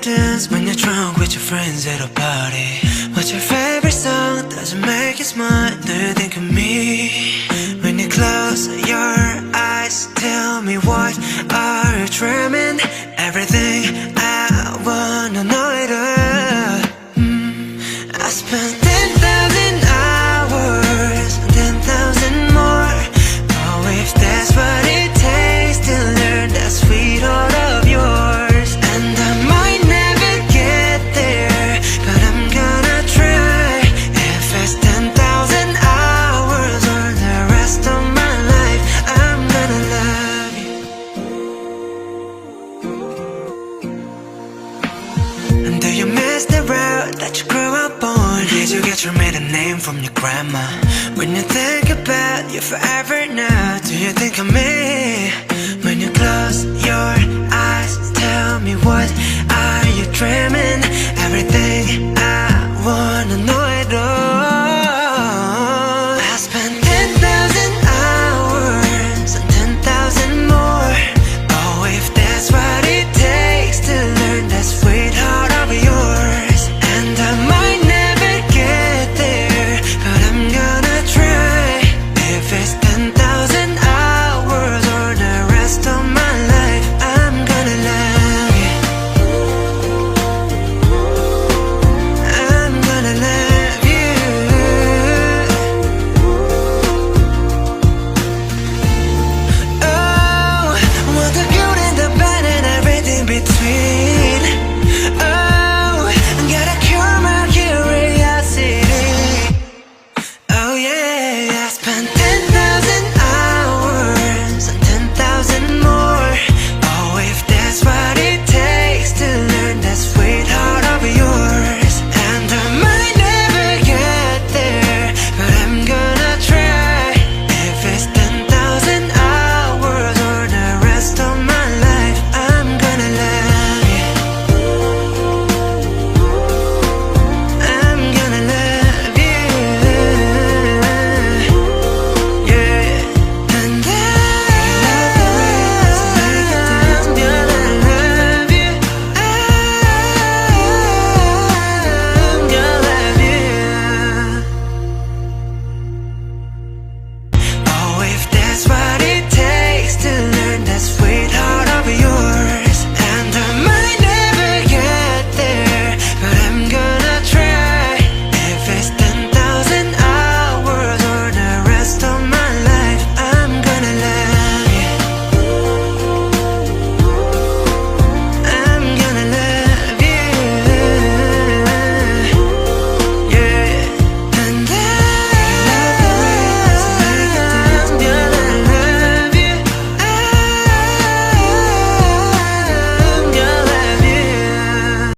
dance when you're drunk with your friends at a party? What's your favorite song? Does it make you smile? Do you think of me? When you close your eyes, tell me what are you dreaming? Everything I wanna know it all. I spent 10,000 hours, 10,000 more. Oh, if that's what it takes to learn that sweet heart of yours. And I might never get there, but I'm gonna try. If it's 10,000 hours or the rest of my life, I'm gonna love you. And do you miss the road that you grew up on? Did you get your maiden name from your grandma? When you think about you forever now, do you think of me?